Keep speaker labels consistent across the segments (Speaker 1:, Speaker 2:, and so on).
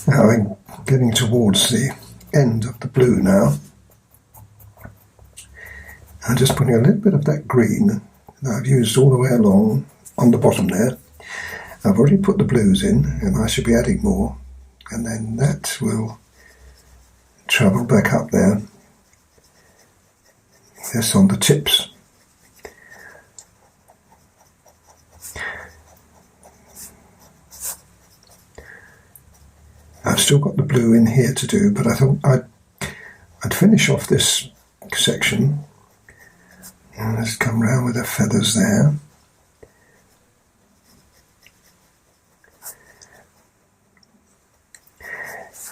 Speaker 1: Now I'm getting towards the end of the blue now. I'm just putting a little bit of that green that I've used all the way along on the bottom there. I've already put the blues in, and I should be adding more, and then that will travel back up there. Yes, on the tips. I've still got the blue in here to do, but I thought I'd finish off this section. And let's come round with the feathers there.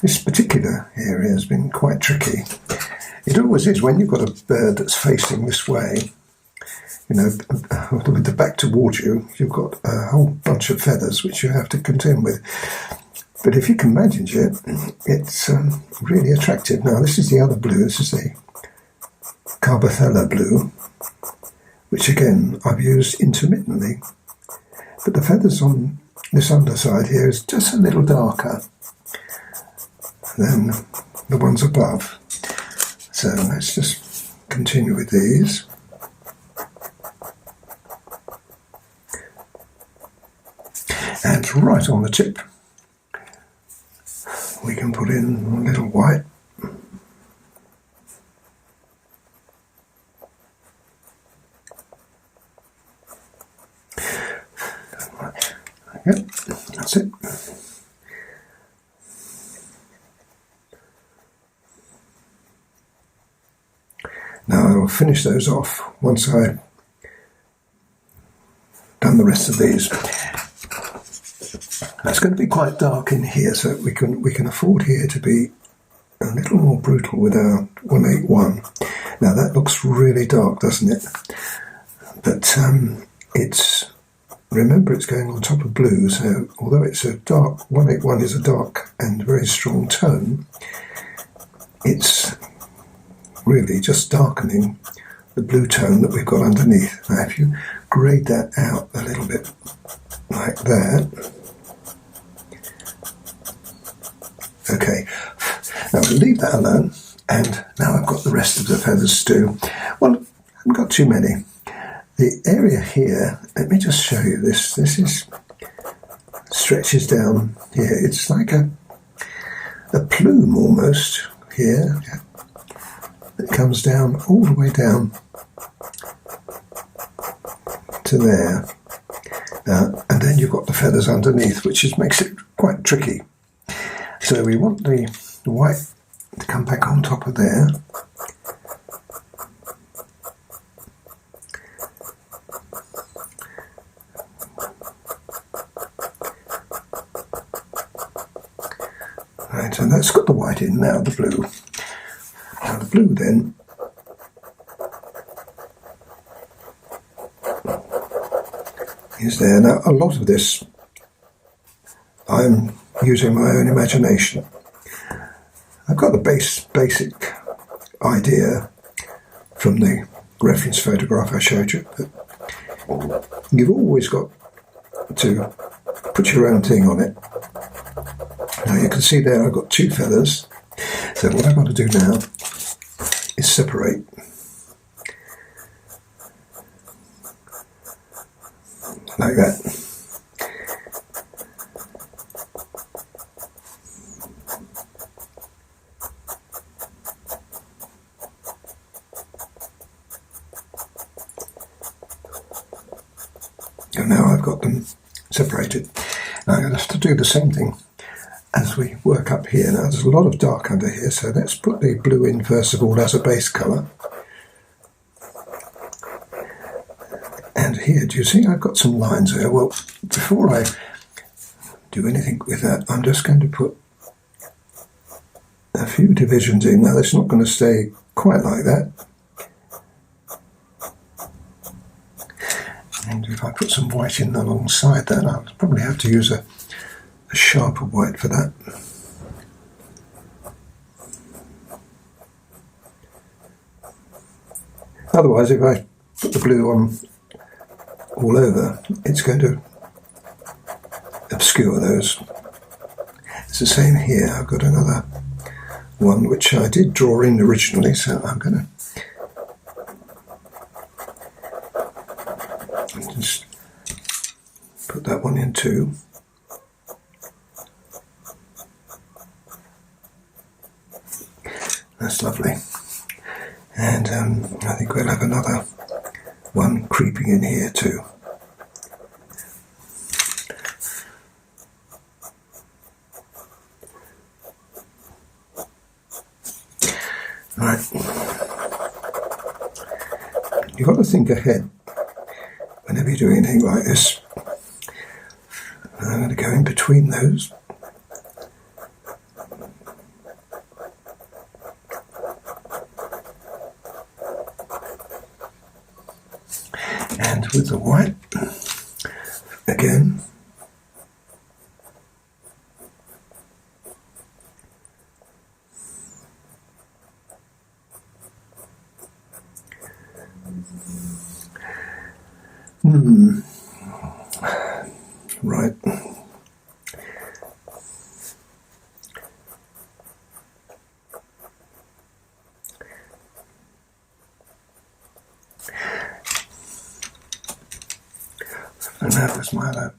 Speaker 1: This particular area has been quite tricky. It always is when you've got a bird that's facing this way, you know, with the back towards you, you've got a whole bunch of feathers which you have to contend with. But if you can manage it, it's really attractive. Now this is the other blue, this is the Carbotella blue, which again I've used intermittently. But the feathers on this underside here is just a little darker than the ones above. So let's just continue with these. And right on the tip, we can put in a little white. Okay, that's it. Now I'll finish those off once I've done the rest of these. It's going to be quite dark in here, so we can afford here to be a little more brutal with our 181. Now that looks really dark, doesn't it? But remember it's going on top of blue, so although it's a dark, 181 is a dark and very strong tone, it's really just darkening the blue tone that we've got underneath. Now if you grade that out a little bit like that. Okay, now we'll leave that alone, and now I've got the rest of the feathers to do. Well, I haven't got too many. The area here, let me just show you this. This is stretches down here. It's like a plume almost here. It comes down all the way down to there. And then you've got the feathers underneath, which makes it quite tricky. So we want the white to come back on top of there. Right, and that's got the white in, now the blue. Now the blue then is there. Now a lot of this I'm using my own imagination. I've got the basic idea from the reference photograph I showed you, but you've always got to put your own thing on it. Now you can see there I've got two feathers, so what I've got to do now is separate. Like that. And now I've got them separated. Now I'm going to have to do the same thing as we work up here. Now there's a lot of dark under here, so let's put the blue in first of all as a base colour. And here, do you see I've got some lines there? Well, before I do anything with that, I'm just going to put a few divisions in. Now it's not going to stay quite like that. And if I put some white in alongside that, I'll probably have to use a sharper white for that. Otherwise, if I put the blue on all over, it's going to obscure those. the same here. I've got another one which I did draw in originally, so I'm going to just put that one in too. That's lovely. And I think we'll have another one creeping in here too. Right. You've got to think ahead whenever you do anything like this. I'm going to go in between those. And with the white, again, right. And that was my lab.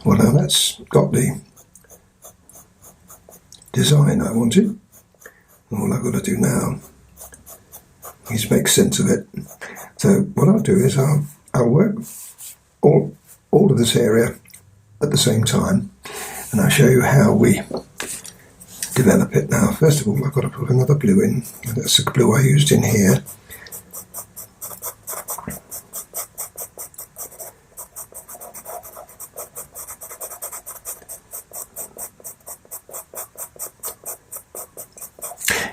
Speaker 1: Well, now that's got the design I wanted. All I've got to do now is make sense of it. So what I'll do is I'll work all of this area at the same time, and I'll show you how we develop it. Now, first of all, I've got to put another blue in. That's the blue I used in here.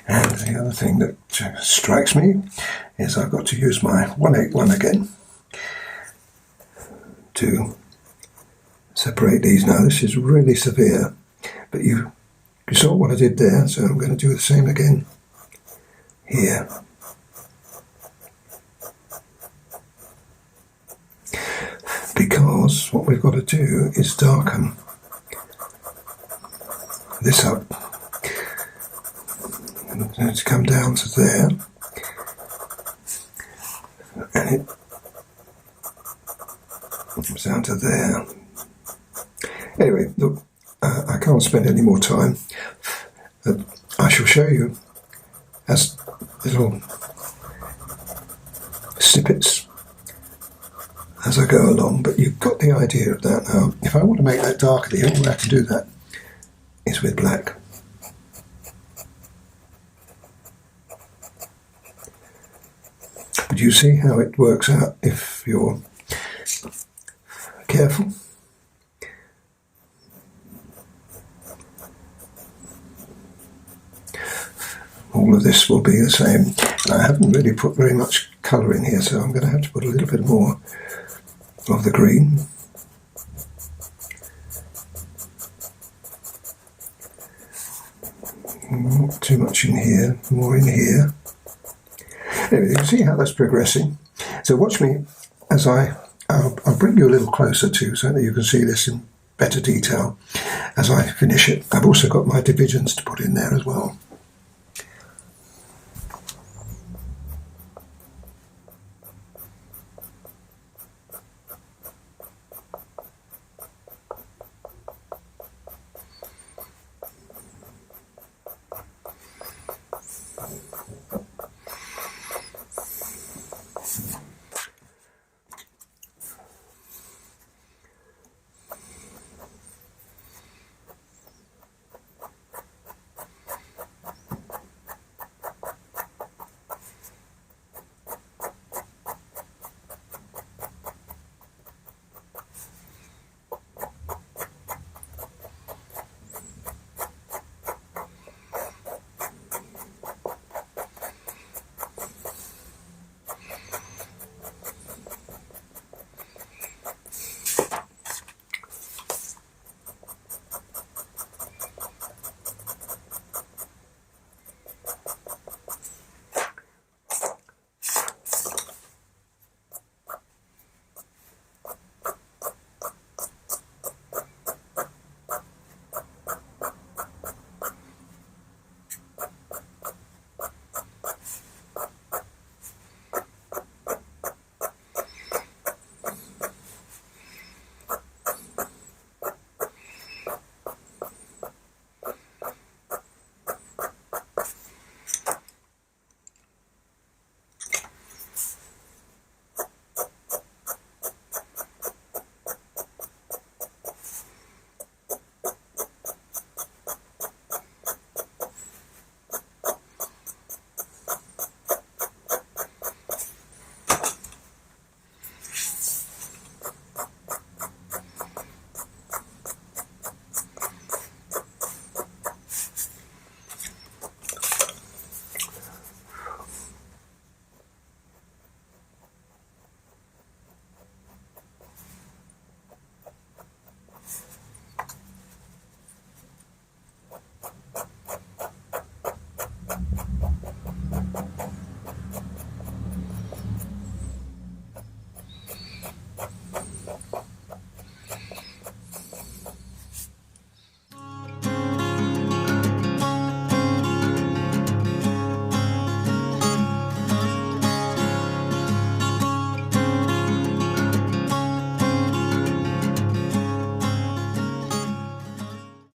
Speaker 1: And the other thing that strikes me is I've got to use my 181 again to separate these. Now this is really severe, but you saw what I did there, so I'm going to do the same again here. Because what we've got to do is darken this up. To come down to there, and it comes down to there. Anyway, look, I can't spend any more time. I shall show you as little snippets as I go along, but you've got the idea of that now. If I want to make that darker, the only way I can do that is with black. But you see how it works out if you're careful. All of this will be the same. And I haven't really put very much colour in here, so I'm going to have to put a little bit more of the green. Not too much in here, more in here. Anyway, you can see how that's progressing. So watch me as I'll bring you a little closer too, so that you can see this in better detail as I finish it. I've also got my divisions to put in there as well.